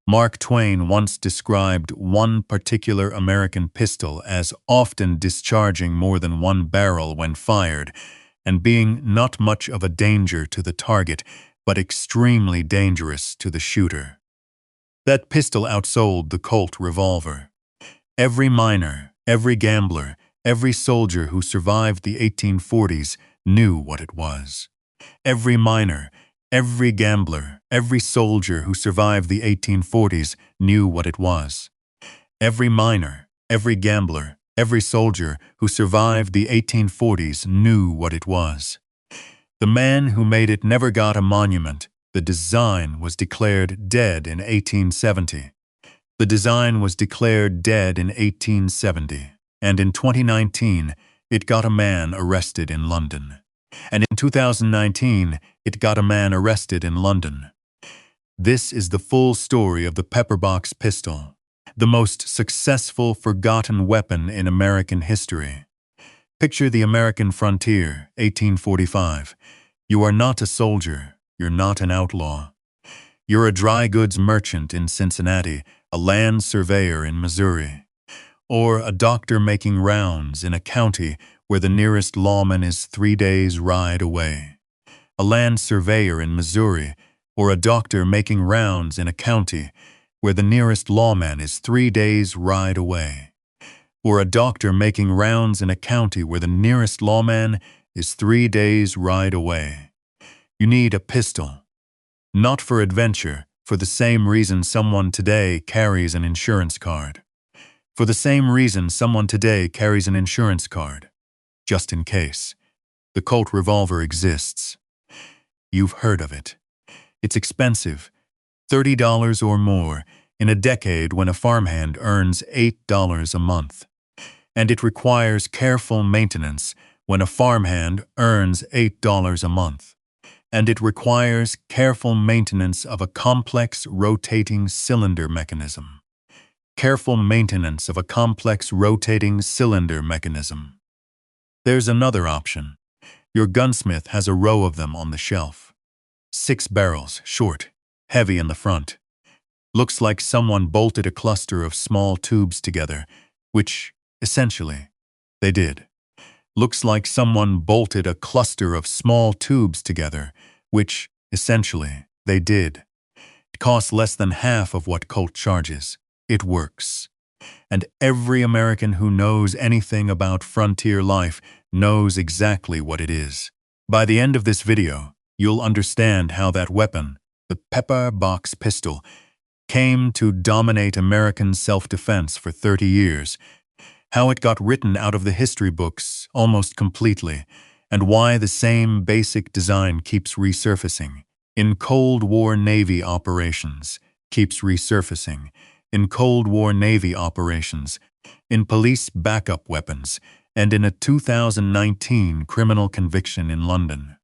Mark Twain once described one particular American pistol as often discharging more than one barrel when fired, and being not much of a danger to the target, but extremely dangerous to the shooter. That pistol outsold the Colt revolver. Every miner, every gambler, every soldier who survived the 1840s knew what it was. Every miner, every gambler, every soldier who survived the 1840s knew what it was. Every miner, every gambler, every soldier who survived the 1840s knew what it was. The man who made it never got a monument. The design was declared dead in 1870. The design was declared dead in 1870, and in 2019, it got a man arrested in London. And in 2019, it got a man arrested in London. This is the full story of the pepperbox pistol, the most successful forgotten weapon in American history. Picture the American frontier, 1845. You are not a soldier, you're not an outlaw. You're a dry goods merchant in Cincinnati, a land surveyor in Missouri, or a doctor making rounds in a county where the nearest lawman is 3 days' ride away. A land surveyor in Missouri, or a doctor making rounds in a county where the nearest lawman is 3 days' ride away. Or a doctor making rounds in a county where the nearest lawman is 3 days' ride away. You need a pistol. Not for adventure, for the same reason someone today carries an insurance card. For the same reason someone today carries an insurance card. Just in case. The Colt revolver exists. You've heard of it. It's expensive, $30 or more, in a decade when a farmhand earns $8 a month. And it requires careful maintenance when a farmhand earns $8 a month. And it requires careful maintenance of a complex rotating cylinder mechanism. Careful maintenance of a complex rotating cylinder mechanism. There's another option. Your gunsmith has a row of them on the shelf. 6 barrels, short, heavy in the front. Looks like someone bolted a cluster of small tubes together, which, essentially, they did. Looks like someone bolted a cluster of small tubes together, which, essentially, they did. It costs less than half of what Colt charges. It works. And every American who knows anything about frontier life knows exactly what it is. By the end of this video, you'll understand how that weapon, the pepper-box pistol, came to dominate American self-defense for 30 years, how it got written out of the history books almost completely, and why the same basic design keeps resurfacing in Cold War Navy operations, keeps resurfacing in Cold War Navy operations, in police backup weapons, and in a 2019 criminal conviction in London.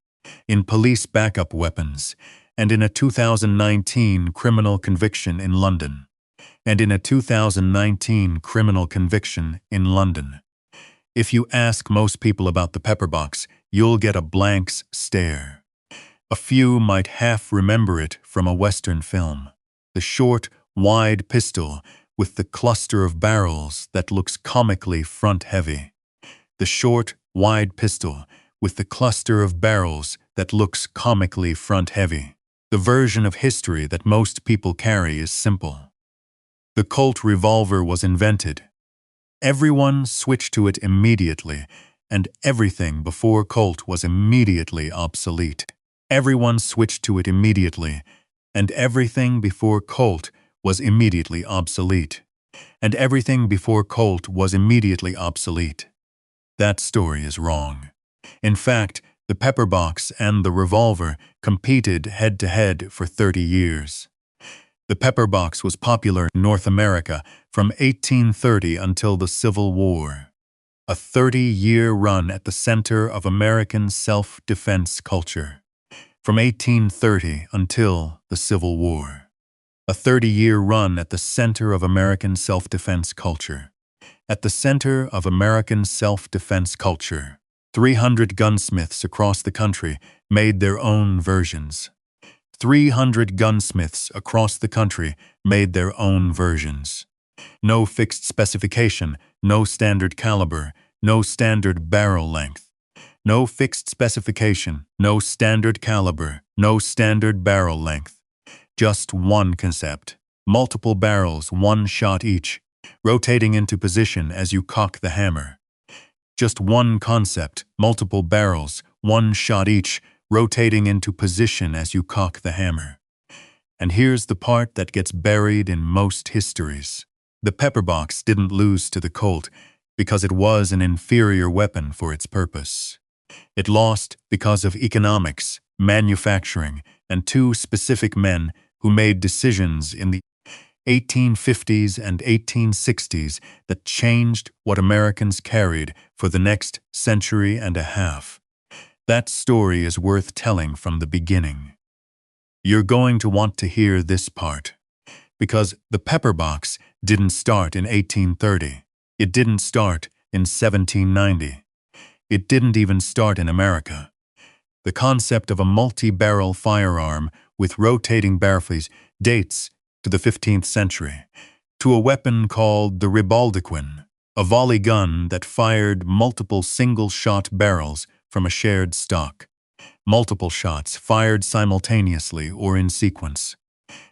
In police backup weapons, and in a 2019 criminal conviction in London. And in a 2019 criminal conviction in London. If you ask most people about the pepperbox, you'll get a blank stare. A few might half remember it from a Western film. The short, wide pistol with the cluster of barrels that looks comically front-heavy. The short, wide pistol with the cluster of barrels that looks comically front-heavy. The version of history that most people carry is simple. The Colt revolver was invented. Everyone switched to it immediately, and everything before Colt was immediately obsolete. Everyone switched to it immediately, and everything before Colt was immediately obsolete. And everything before Colt was immediately obsolete. That story is wrong. In fact, the pepperbox and the revolver competed head-to-head for 30 years. The pepperbox was popular in North America from 1830 until the Civil War. A 30-year run at the center of American self-defense culture. From 1830 until the Civil War. A 30-year run at the center of American self-defense culture. At the center of American self-defense culture. 300 gunsmiths across the country made their own versions. 300 gunsmiths across the country made their own versions. No fixed specification, no standard caliber, no standard barrel length. No fixed specification, no standard caliber, no standard barrel length. Just one concept. Multiple barrels, one shot each, rotating into position as you cock the hammer. Just one concept, multiple barrels, one shot each, rotating into position as you cock the hammer. And here's the part that gets buried in most histories. The pepperbox didn't lose to the Colt because it was an inferior weapon for its purpose. It lost because of economics, manufacturing, and two specific men who made decisions in the 1850s and 1860s that changed what Americans carried for the next century and a half. That story is worth telling from the beginning. You're going to want to hear this part, because the pepperbox didn't start in 1830. It didn't start in 1790. It didn't even start in America. The concept of a multi-barrel firearm with rotating barrels dates to the 15th century, to a weapon called the ribaldequin, a volley gun that fired multiple single-shot barrels from a shared stock. Multiple shots fired simultaneously or in sequence.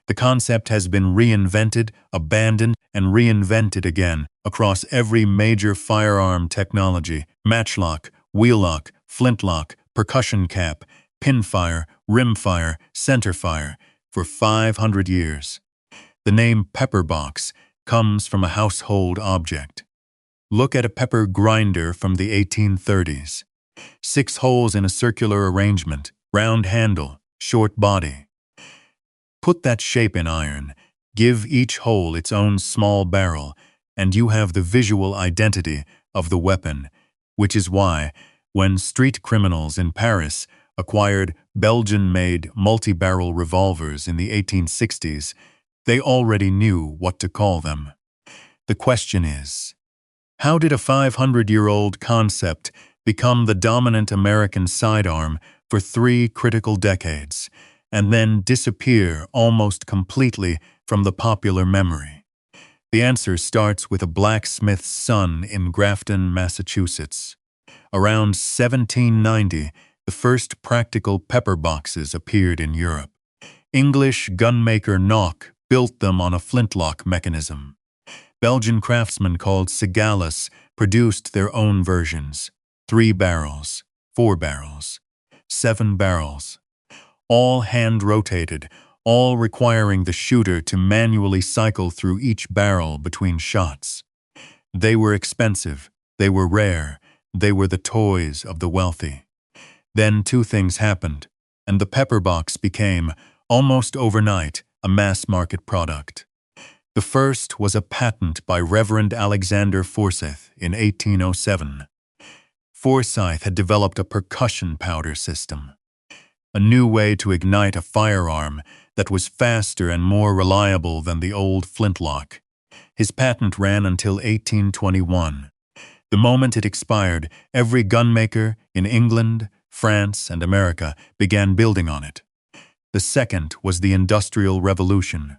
The concept has been reinvented, abandoned, and reinvented again across every major firearm technology: matchlock, wheellock, flintlock, percussion cap, pinfire, rimfire, centerfire, for 500 years. The name pepperbox comes from a household object. Look at a pepper grinder from the 1830s. 6 holes in a circular arrangement, round handle, short body. Put that shape in iron, give each hole its own small barrel, and you have the visual identity of the weapon, which is why, when street criminals in Paris acquired Belgian-made multi-barrel revolvers in the 1860s, they already knew what to call them. The question is, how did a 500-year-old concept become the dominant American sidearm for 3 critical decades, and then disappear almost completely from the popular memory? The answer starts with a blacksmith's son in Grafton, Massachusetts. Around 1790, the first practical pepper boxes appeared in Europe. English gunmaker Nock built them on a flintlock mechanism. Belgian craftsmen called Segalis produced their own versions: 3 barrels, 4 barrels, 7 barrels, all hand-rotated, all requiring the shooter to manually cycle through each barrel between shots. They were expensive, they were rare, they were the toys of the wealthy. Then 2 things happened, and the pepperbox became, almost overnight, a mass-market product. The first was a patent by Reverend Alexander Forsyth in 1807. Forsyth had developed a percussion powder system, a new way to ignite a firearm that was faster and more reliable than the old flintlock. His patent ran until 1821. The moment it expired, every gunmaker in England, France, and America began building on it. The second was the Industrial Revolution.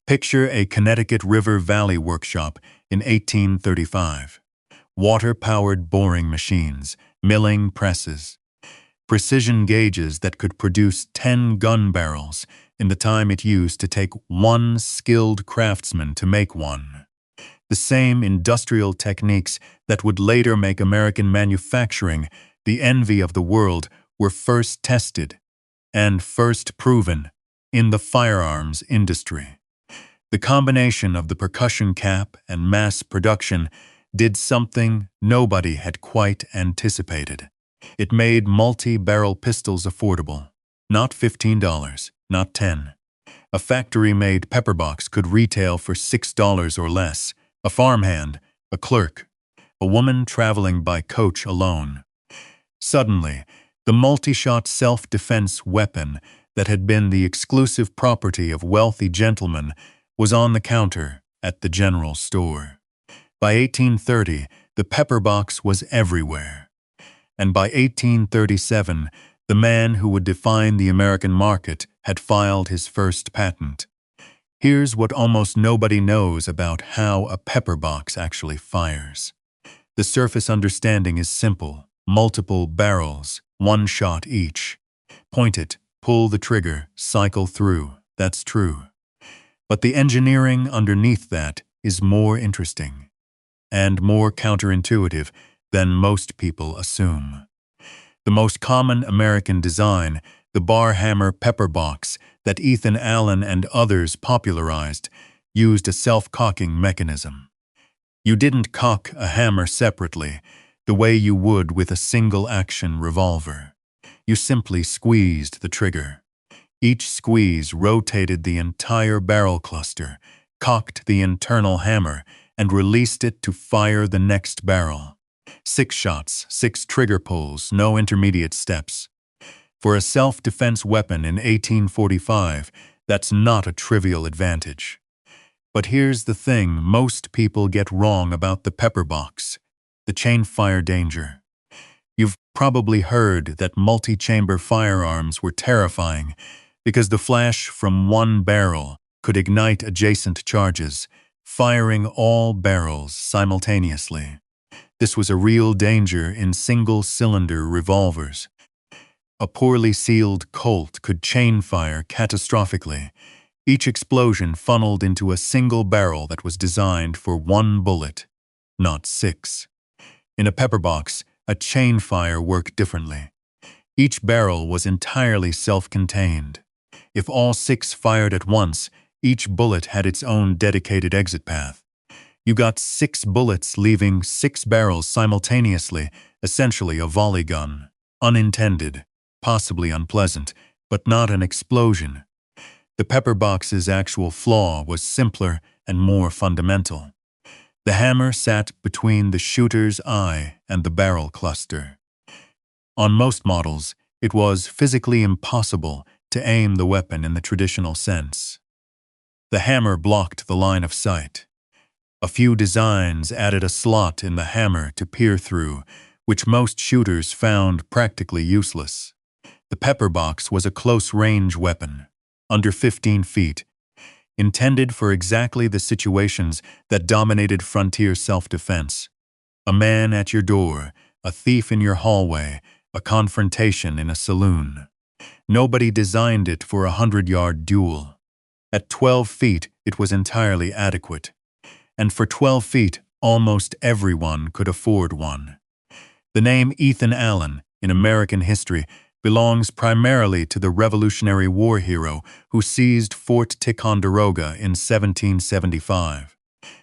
Picture a Connecticut River Valley workshop in 1835. Water-powered boring machines, milling presses, precision gauges that could produce 10 gun barrels in the time it used to take 1 skilled craftsman to make one. The same industrial techniques that would later make American manufacturing the envy of the world were first tested and first proven in the firearms industry. The combination of the percussion cap and mass production did something nobody had quite anticipated. It made multi-barrel pistols affordable. Not $15, not $10. A factory-made pepperbox could retail for $6 or less. A farmhand, a clerk, a woman traveling by coach alone. Suddenly, the multi-shot self-defense weapon that had been the exclusive property of wealthy gentlemen was on the counter at the general store. By 1830, the pepperbox was everywhere. And by 1837, The man who would define the American market had filed his first patent. Here's what almost nobody knows about how a pepper box actually fires. The surface understanding is simple. Multiple barrels, one shot each. Point it, pull the trigger, cycle through. That's true. But the engineering underneath that is more interesting and more counterintuitive than most people assume. The most common American design, the bar hammer pepper box that Ethan Allen and others popularized, used a self-cocking mechanism. You didn't cock a hammer separately, the way you would with a single-action revolver. You simply squeezed the trigger. Each squeeze rotated the entire barrel cluster, cocked the internal hammer, and released it to fire the next barrel. 6 shots, 6 trigger pulls, no intermediate steps. For a self-defense weapon in 1845, that's not a trivial advantage. But here's the thing most people get wrong about the pepper box: the chain fire danger. You've probably heard that multi-chamber firearms were terrifying because the flash from one barrel could ignite adjacent charges, firing all barrels simultaneously. This was a real danger in single-cylinder revolvers. A poorly sealed Colt could chain fire catastrophically. Each explosion funneled into a single barrel that was designed for 1 bullet, not 6. In a pepper box, a chain fire worked differently. Each barrel was entirely self-contained. If all 6 fired at once, each bullet had its own dedicated exit path. You got 6 bullets leaving 6 barrels simultaneously, essentially a volley gun. Unintended, possibly unpleasant, but not an explosion. The pepper box's actual flaw was simpler and more fundamental. The hammer sat between the shooter's eye and the barrel cluster. On most models, it was physically impossible to aim the weapon in the traditional sense. The hammer blocked the line of sight. A few designs added a slot in the hammer to peer through, which most shooters found practically useless. The pepper box was a close-range weapon, under 15 feet, intended for exactly the situations that dominated frontier self-defense. A man at your door, a thief in your hallway, a confrontation in a saloon. Nobody designed it for a 100-yard duel. At 12 feet, it was entirely adequate. And for 12 feet, almost everyone could afford one. The name Ethan Allen, in American history, belongs primarily to the Revolutionary War hero who seized Fort Ticonderoga in 1775.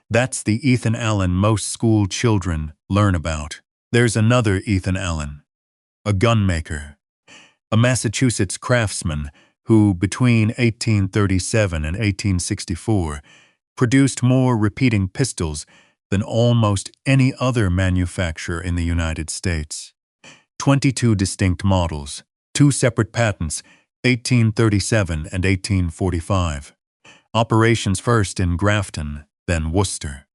That's the Ethan Allen most school children learn about. There's another Ethan Allen, a gunmaker, a Massachusetts craftsman who, between 1837 and 1864, produced more repeating pistols than almost any other manufacturer in the United States. 22 distinct models, 2 separate patents, 1837 and 1845. Operations first in Grafton, then Worcester,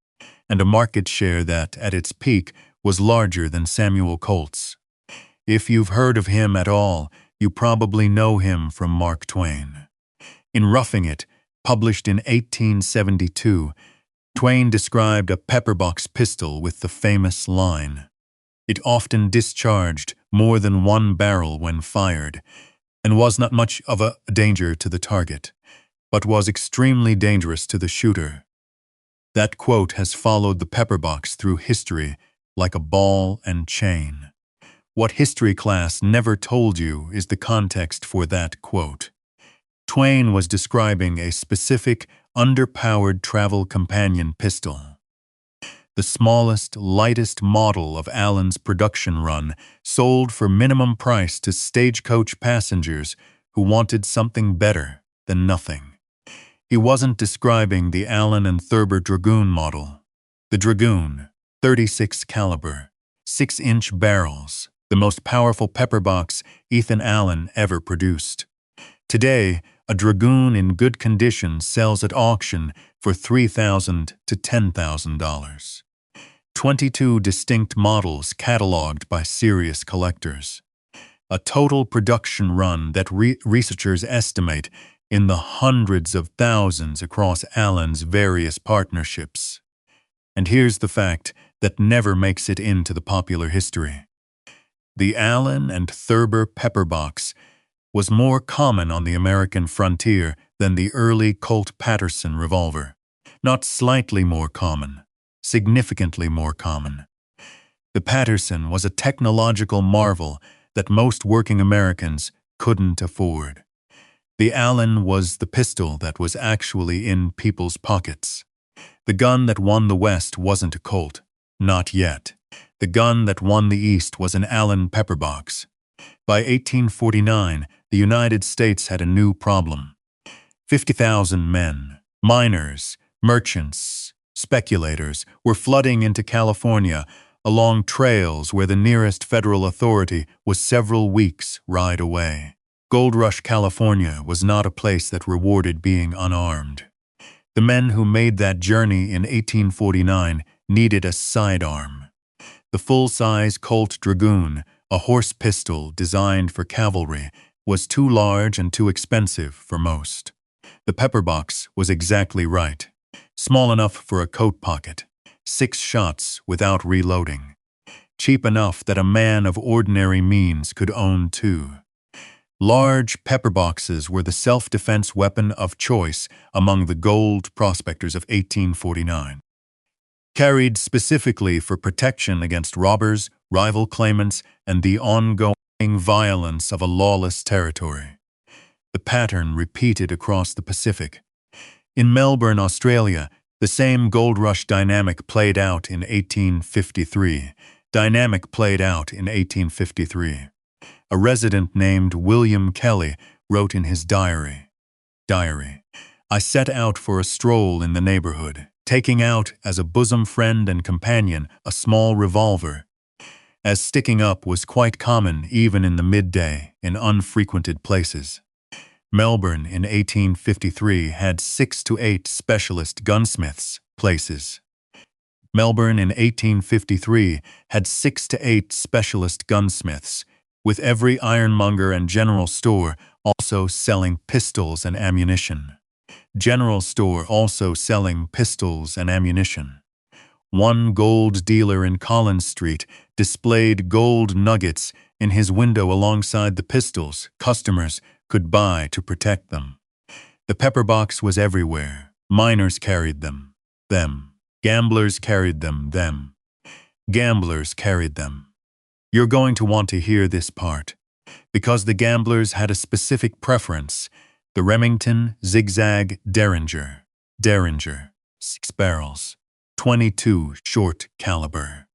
and a market share that, at its peak, was larger than Samuel Colt's. If you've heard of him at all, you probably know him from Mark Twain. In Roughing It, published in 1872, Twain described a pepperbox pistol with the famous line, "It often discharged more than 1 barrel when fired, and was not much of a danger to the target, but was extremely dangerous to the shooter." That quote has followed the pepperbox through history like a ball and chain. What history class never told you is the context for that quote. Twain was describing a specific, underpowered travel companion pistol. The smallest, lightest model of Allen's production run sold for minimum price to stagecoach passengers who wanted something better than nothing. He wasn't describing the Allen and Thurber Dragoon model. The Dragoon, 36 caliber, 6-inch barrels, the most powerful pepperbox Ethan Allen ever produced. Today, a Dragoon in good condition sells at auction for $3,000 to $10,000. 22 distinct models cataloged by serious collectors. a total production run that researchers estimate in the hundreds of thousands across Allen's various partnerships. And here's the fact that never makes it into the popular history. The Allen and Thurber pepperbox was more common on the American frontier than the early Colt Patterson revolver. Not slightly more common, significantly more common. The Patterson was a technological marvel that most working Americans couldn't afford. The Allen was the pistol that was actually in people's pockets. The gun that won the West wasn't a Colt, not yet. The gun that won the East was an Allen pepperbox. By 1849, the United States had a new problem. 50,000 men, miners, merchants, speculators were flooding into California along trails where the nearest federal authority was several weeks' ride away. Gold Rush, California was not a place that rewarded being unarmed. The men who made that journey in 1849 needed a sidearm. The full-size Colt Dragoon, a horse pistol designed for cavalry, was too large and too expensive for most. The pepperbox was exactly right. Small enough for a coat pocket. 6 shots without reloading. Cheap enough that a man of ordinary means could own 2. Large pepperboxes were the self-defense weapon of choice among the gold prospectors of 1849. Carried specifically for protection against robbers, rival claimants, and the ongoing violence of a lawless territory. The pattern repeated across the Pacific. In Melbourne, Australia, the same gold rush dynamic played out in 1853. A resident named William Kelly wrote in his diary, I set out for a stroll in the neighborhood, taking out as a bosom friend and companion a small revolver, as sticking up was quite common even in the midday in unfrequented places. Melbourne in 1853 had 6 to 8 specialist gunsmiths places. Melbourne in 1853 had 6 to 8 specialist gunsmiths, with every ironmonger and general store also selling pistols and ammunition. General store also selling pistols and ammunition. One gold dealer in Collins Street displayed gold nuggets in his window alongside the pistols customers could buy to protect them. The pepperbox was everywhere. Miners carried them. Gamblers carried them. Gamblers carried them. You're going to want to hear this part, because the gamblers had a specific preference. The Remington Zigzag Derringer, 6 barrels, 22 short caliber.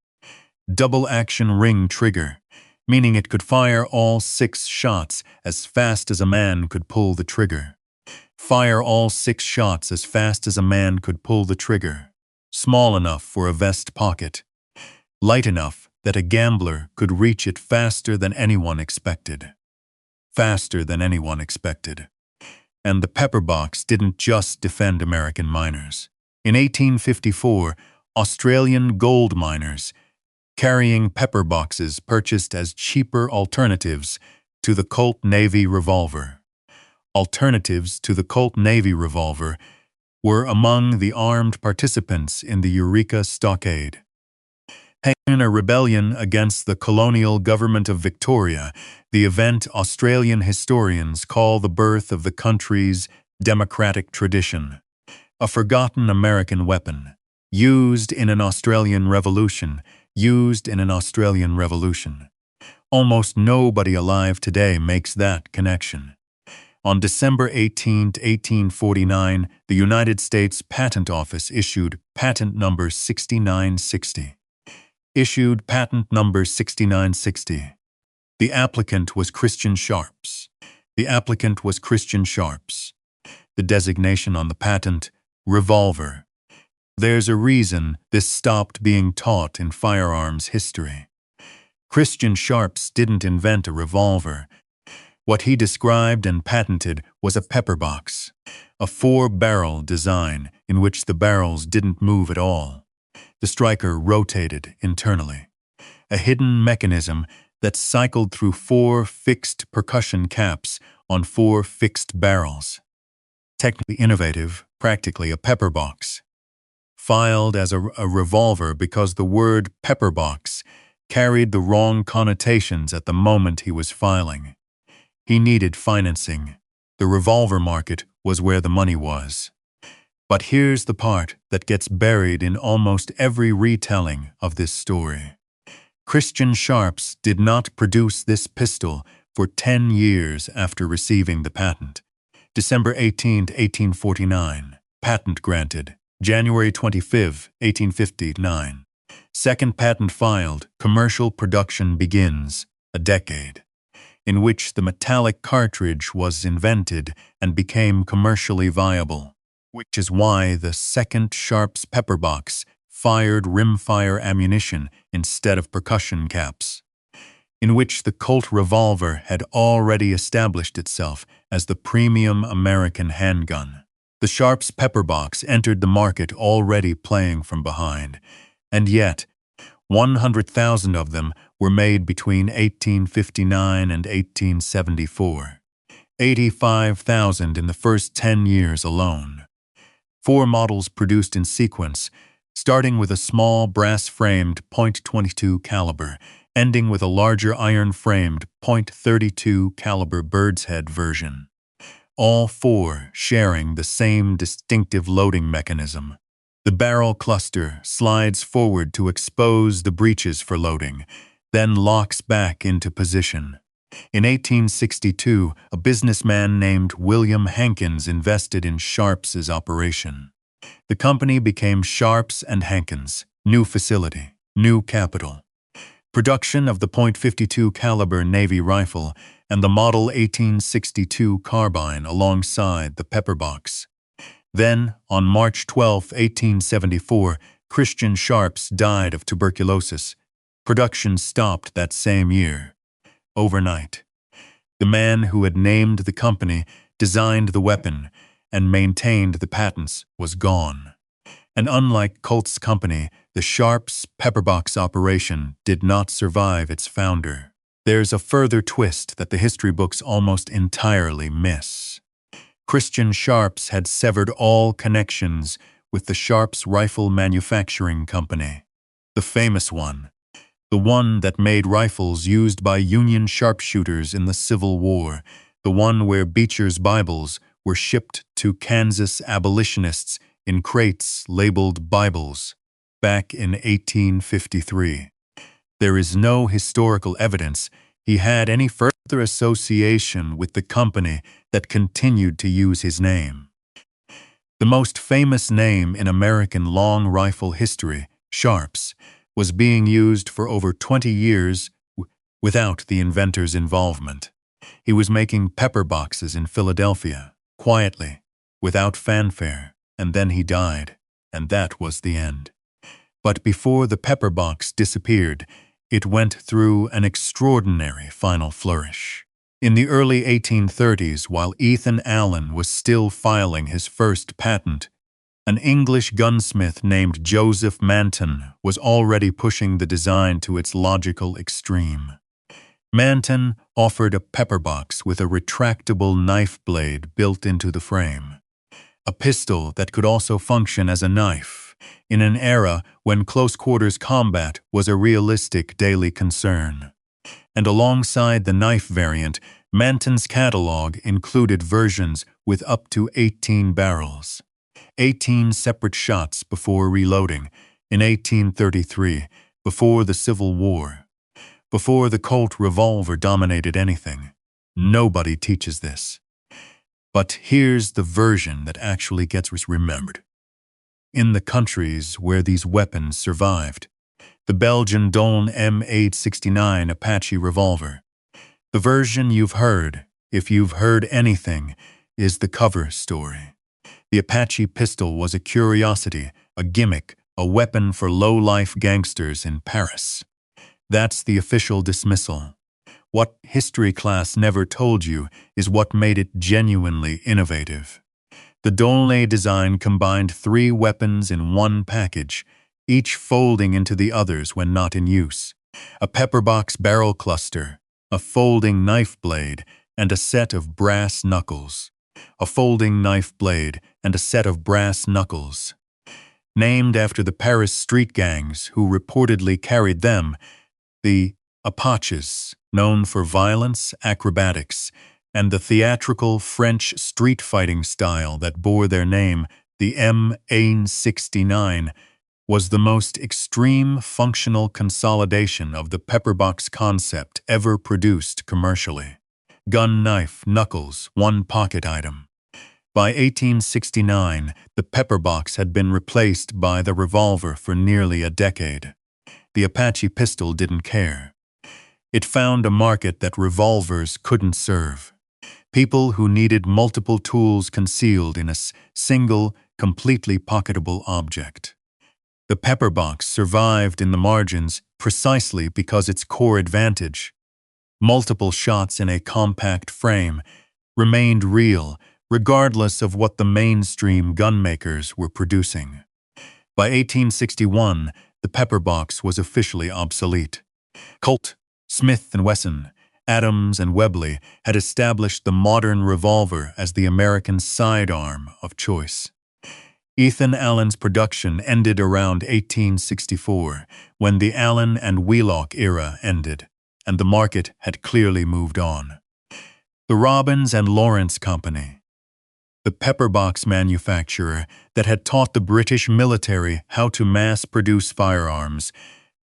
Double action ring trigger, meaning it could fire all 6 shots as fast as a man could pull the trigger. Fire all 6 shots as fast as a man could pull the trigger. Small enough for a vest pocket. Light enough that a gambler could reach it faster than anyone expected. And the pepperbox didn't just defend American miners. In 1854, Australian gold miners, carrying pepperboxes purchased as cheaper alternatives to the Colt Navy revolver. Alternatives to the Colt Navy revolver were among the armed participants in the Eureka Stockade. In a rebellion against the colonial government of Victoria, the event Australian historians call the birth of the country's democratic tradition. A forgotten American weapon, used in an Australian Revolution. Almost nobody alive today makes that connection. On December 18, 1849, the United States Patent Office issued patent number 6960. The applicant was Christian Sharps. The designation on the patent, revolver. There's a reason this stopped being taught in firearms history. Christian Sharps didn't invent a revolver. What he described and patented was a pepperbox, a 4-barrel design in which the barrels didn't move at all. The striker rotated internally, a hidden mechanism that cycled through 4 fixed percussion caps on 4 fixed barrels. Technically innovative, practically a pepper box. Filed as a revolver because the word pepper box carried the wrong connotations at the moment he was filing. He needed financing. The revolver market was where the money was. But here's the part that gets buried in almost every retelling of this story. Christian Sharps did not produce this pistol for 10 years after receiving the patent. December 18, 1849. Patent granted. January 25, 1859. Second patent filed. Commercial production begins. A decade, in which the metallic cartridge was invented and became commercially viable, which is why the second Sharps pepper box fired rimfire ammunition instead of percussion caps, in which the Colt revolver had already established itself as the premium American handgun. The Sharps pepper box entered the market already playing from behind, and yet 100,000 of them were made between 1859 and 1874. 85,000 in the first 10 years alone. 4 models produced in sequence, starting with a small brass-framed .22 caliber, ending with a larger iron-framed .32 caliber bird's head version. All 4 sharing the same distinctive loading mechanism. The barrel cluster slides forward to expose the breeches for loading, then locks back into position. In 1862, a businessman named William Hankins invested in Sharps's operation. The company became Sharps and Hankins. New facility, new capital. Production of the .52 caliber Navy rifle and the Model 1862 carbine alongside the pepper box. Then, on March 12, 1874, Christian Sharps died of tuberculosis. Production stopped that same year. Overnight. The man who had named the company, designed the weapon, and maintained the patents was gone. And unlike Colt's company, the Sharps pepperbox operation did not survive its founder. There's a further twist that the history books almost entirely miss. Christian Sharps had severed all connections with the Sharps Rifle Manufacturing Company, the famous one, the one that made rifles used by Union sharpshooters in the Civil War, the one where Beecher's Bibles were shipped to Kansas abolitionists in crates labeled Bibles back in 1853. There is no historical evidence he had any further association with the company that continued to use his name. The most famous name in American long rifle history, Sharps, was being used for over 20 years without the inventor's involvement. He was making pepper boxes in Philadelphia, quietly, without fanfare, and then he died, and that was the end. But before the pepper box disappeared, it went through an extraordinary final flourish. In the early 1830s, while Ethan Allen was still filing his first patent, an English gunsmith named Joseph Manton was already pushing the design to its logical extreme. Manton offered a pepper box with a retractable knife blade built into the frame. A pistol that could also function as a knife, in an era when close-quarters combat was a realistic daily concern. And alongside the knife variant, Manton's catalog included versions with up to 18 barrels. 18 separate shots before reloading in 1833, before the Civil War, before the Colt revolver dominated anything. Nobody teaches this. But here's the version that actually gets remembered. In the countries where these weapons survived, the Belgian Doln M869 Apache revolver. The version you've heard, if you've heard anything, is the cover story. The Apache pistol was a curiosity, a gimmick, a weapon for low-life gangsters in Paris. That's the official dismissal. What history class never told you is what made it genuinely innovative. The Dolnay design combined 3 weapons in one package, each folding into the others when not in use. a pepperbox barrel cluster, a folding knife blade, and a set of brass knuckles. A folding knife blade and a set of brass knuckles. Named after the Paris street gangs who reportedly carried them, the Apaches, known for violence, acrobatics, and the theatrical French street fighting style that bore their name, the M69, was the most extreme functional consolidation of the pepperbox concept ever produced commercially. Gun, knife, knuckles, one pocket item. By 1869, the pepperbox had been replaced by the revolver for nearly a decade. The Apache pistol didn't care. It found a market that revolvers couldn't serve. People who needed multiple tools concealed in a single, completely pocketable object. The pepperbox survived in the margins precisely because its core advantage, multiple shots in a compact frame, remained real regardless of what the mainstream gunmakers were producing. By 1861, the pepperbox was officially obsolete. Colt, Smith & Wesson, Adams and Webley had established the modern revolver as the American sidearm of choice. Ethan Allen's production ended around 1864, when the Allen and Wheelock era ended, and the market had clearly moved on. The Robbins and Lawrence Company, the pepperbox manufacturer that had taught the British military how to mass-produce firearms,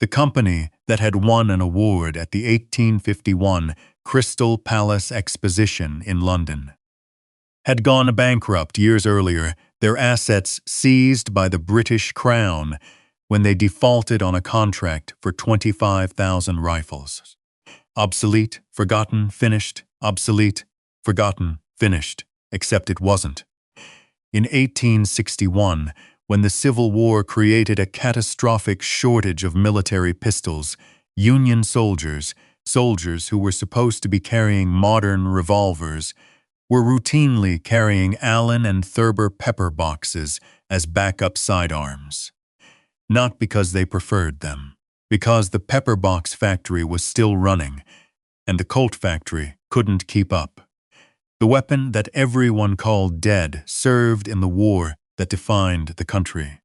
the company that had won an award at the 1851 Crystal Palace Exposition in London, had gone bankrupt years earlier, their assets seized by the British Crown when they defaulted on a contract for 25,000 rifles. Obsolete, forgotten, finished, obsolete, forgotten, finished, except it wasn't. In 1861, when the Civil War created a catastrophic shortage of military pistols, Union soldiers who were supposed to be carrying modern revolvers, were routinely carrying Allen and Thurber pepper boxes as backup sidearms. Not because they preferred them, because the pepper box factory was still running, and the Colt factory couldn't keep up. The weapon that everyone called dead served in the war that defined the country.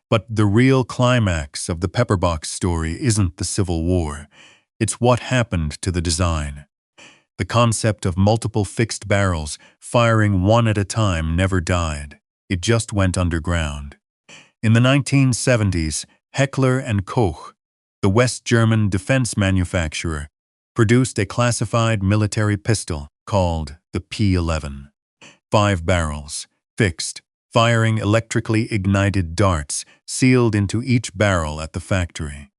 But the real climax of the pepperbox story isn't the Civil War. It's what happened to the design. The concept of multiple fixed barrels firing one at a time never died. It just went underground. In the 1970s, Heckler & Koch, the West German defense manufacturer, produced a classified military pistol called the P11. 5 barrels, fixed, firing electrically ignited darts sealed into each barrel at the factory.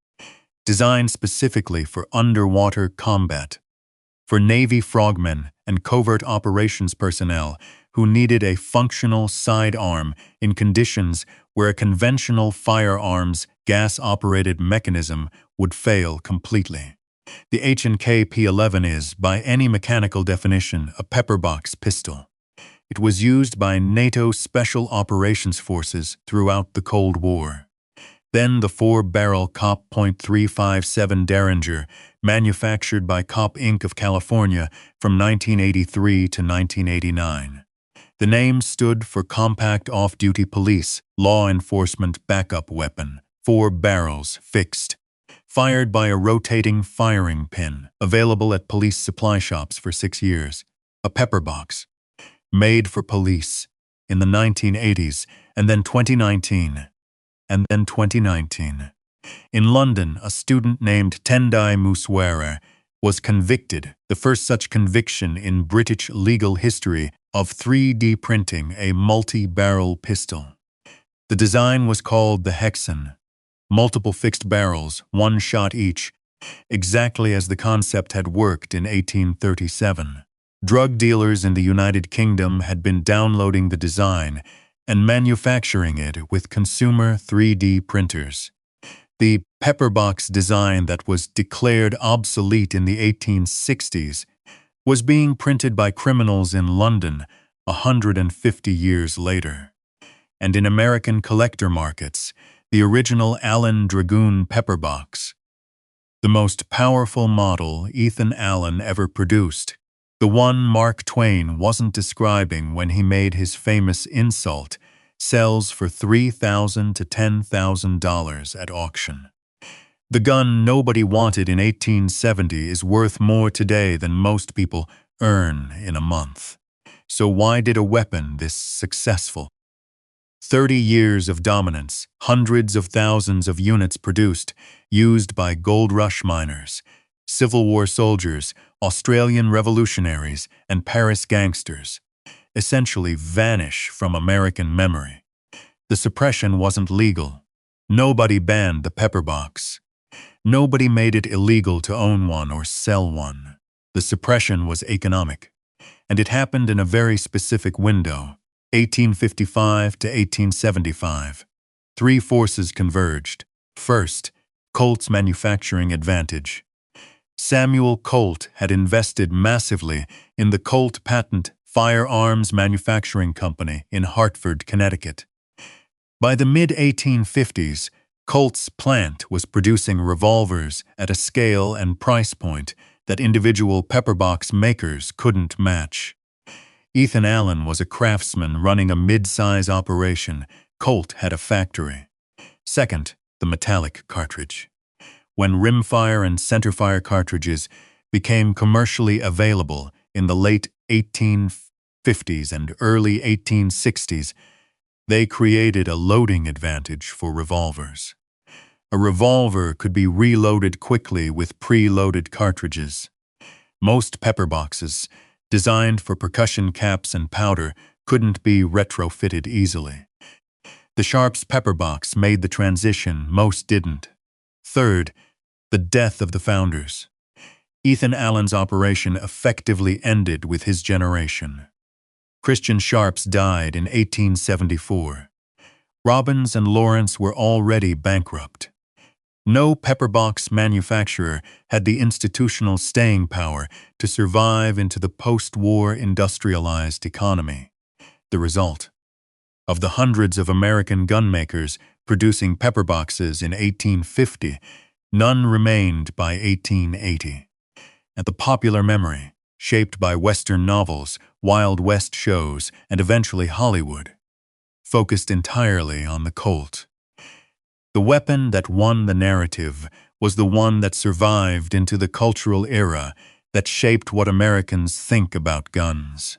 Designed specifically for underwater combat, for Navy frogmen and covert operations personnel who needed a functional sidearm in conditions where a conventional firearms gas-operated mechanism would fail completely. The H&K P11 is, by any mechanical definition, a pepperbox pistol. It was used by NATO Special Operations Forces throughout the Cold War. Then the 4-barrel Cop .357 Derringer, manufactured by Cop Inc. of California from 1983 to 1989. The name stood for Compact Off-Duty Police Law Enforcement Backup Weapon, 4 barrels, fixed, fired by a rotating firing pin, available at police supply shops for 6 years. A pepperbox, made for police, in the 1980s, and then 2019. And then 2019. In London, a student named Tendai Muswara was convicted, the first such conviction in British legal history, of 3D printing a multi-barrel pistol. The design was called the Hexan. Multiple fixed barrels, 1 shot each, exactly as the concept had worked in 1837. Drug dealers in the United Kingdom had been downloading the design and manufacturing it with consumer 3D printers. The pepperbox design that was declared obsolete in the 1860s was being printed by criminals in London 150 years later. And in American collector markets, the original Allen Dragoon pepperbox, the most powerful model Ethan Allen ever produced, the one Mark Twain wasn't describing when he made his famous insult, sells for $3,000 to $10,000 at auction. The gun nobody wanted in 1870 is worth more today than most people earn in a month. So why did a weapon this successful? 30 years of dominance, hundreds of thousands of units produced, used by gold rush miners, Civil War soldiers, Australian revolutionaries, and Paris gangsters, essentially vanish from American memory. The suppression wasn't legal. Nobody banned the pepper box. Nobody made it illegal to own one or sell one. The suppression was economic, and it happened in a very specific window, 1855 to 1875. Three forces converged. First, Colt's manufacturing advantage. Samuel Colt had invested massively in the Colt Patent Firearms Manufacturing Company in Hartford, Connecticut. By the mid-1850s, Colt's plant was producing revolvers at a scale and price point that individual pepperbox makers couldn't match. Ethan Allen was a craftsman running a mid-size operation. Colt had a factory. Second, the metallic cartridge. When rimfire and centerfire cartridges became commercially available in the late 1850s and early 1860s, they created a loading advantage for revolvers. A revolver could be reloaded quickly with pre-loaded cartridges. Most pepper boxes, designed for percussion caps and powder, couldn't be retrofitted easily. The Sharps pepper box made the transition, most didn't. Third, the death of the founders. Ethan Allen's operation effectively ended with his generation. Christian Sharps died in 1874. Robbins and Lawrence were already bankrupt. No pepperbox manufacturer had the institutional staying power to survive into the post-war industrialized economy. The result: of the hundreds of American gunmakers producing pepperboxes in 1850, none remained by 1880. And the popular memory, shaped by Western novels, Wild West shows, and eventually Hollywood, focused entirely on the Colt. The weapon that won the narrative was the one that survived into the cultural era that shaped what Americans think about guns.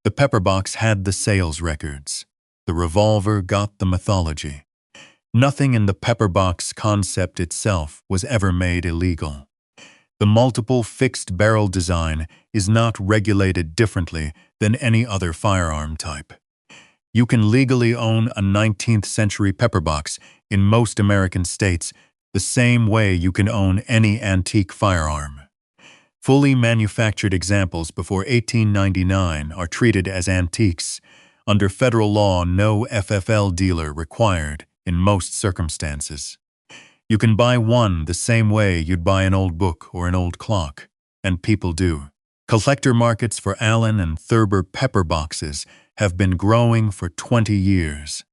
The pepperbox had the sales records. The revolver got the mythology. Nothing in the pepperbox concept itself was ever made illegal. The multiple fixed barrel design is not regulated differently than any other firearm type. You can legally own a 19th century pepperbox in most American states the same way you can own any antique firearm. Fully manufactured examples before 1899 are treated as antiques. Under federal law, no FFL dealer required in most circumstances. You can buy one the same way you'd buy an old book or an old clock, and people do. Collector markets for Allen and Thurber pepper boxes have been growing for 20 years.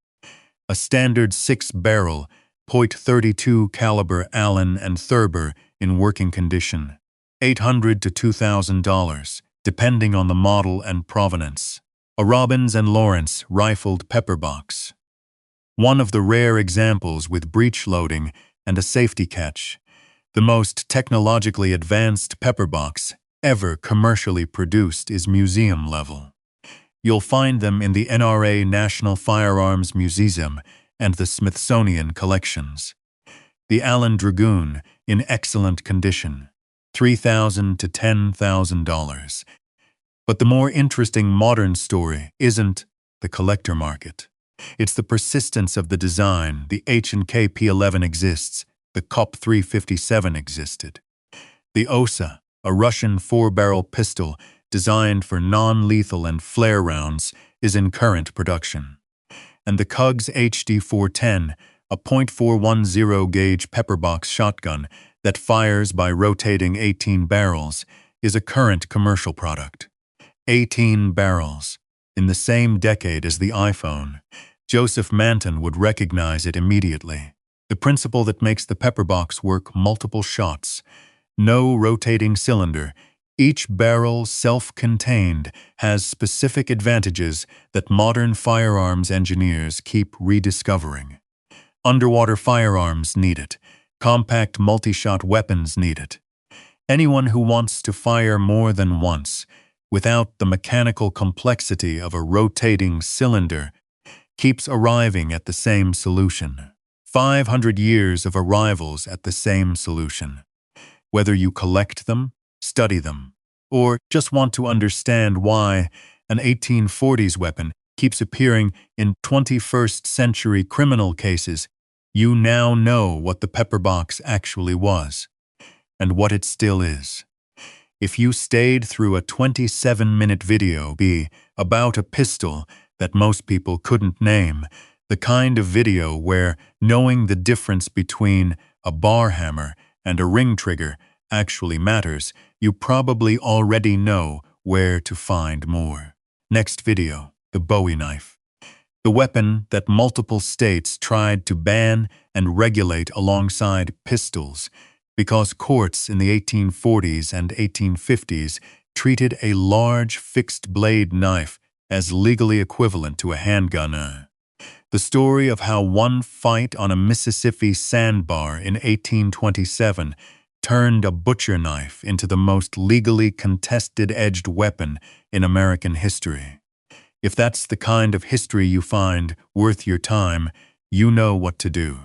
A standard 6-barrel, .32 caliber Allen and Thurber in working condition, $800 to $2,000, depending on the model and provenance. A Robbins and Lawrence rifled pepper box. One of the rare examples with breech loading and a safety catch. The most technologically advanced pepper box ever commercially produced is museum level. You'll find them in the NRA National Firearms Museum and the Smithsonian collections. The Allen Dragoon, in excellent condition, $3,000 to $10,000. But the more interesting modern story isn't the collector market. It's the persistence of the design. The H&K P11 exists. The Kop 357 existed. The OSA, a Russian 4-barrel pistol designed for non-lethal and flare rounds, is in current production. And the Kugs HD 410, a .410 gauge pepperbox shotgun that fires by rotating 18 barrels, is a current commercial product. 18 barrels. In the same decade as the iPhone, Joseph Manton would recognize it immediately. The principle that makes the pepper box work multiple shots. No rotating cylinder. Each barrel, self-contained, has specific advantages that modern firearms engineers keep rediscovering. Underwater firearms need it. Compact multi-shot weapons need it. Anyone who wants to fire more than once, without the mechanical complexity of a rotating cylinder, keeps arriving at the same solution. 500 years of arrivals at the same solution. Whether you collect them, study them, or just want to understand why an 1840s weapon keeps appearing in 21st century criminal cases, you now know what the pepper box actually was, and what it still is. If you stayed through a 27-minute video about a pistol that most people couldn't name, the kind of video where knowing the difference between a bar hammer and a ring trigger actually matters, you probably already know where to find more. Next video, the Bowie knife. The weapon that multiple states tried to ban and regulate alongside pistols because courts in the 1840s and 1850s treated a large fixed-blade knife as legally equivalent to a handgun. The story of how one fight on a Mississippi sandbar in 1827 turned a butcher knife into the most legally contested edged weapon in American history. If that's the kind of history you find worth your time, you know what to do.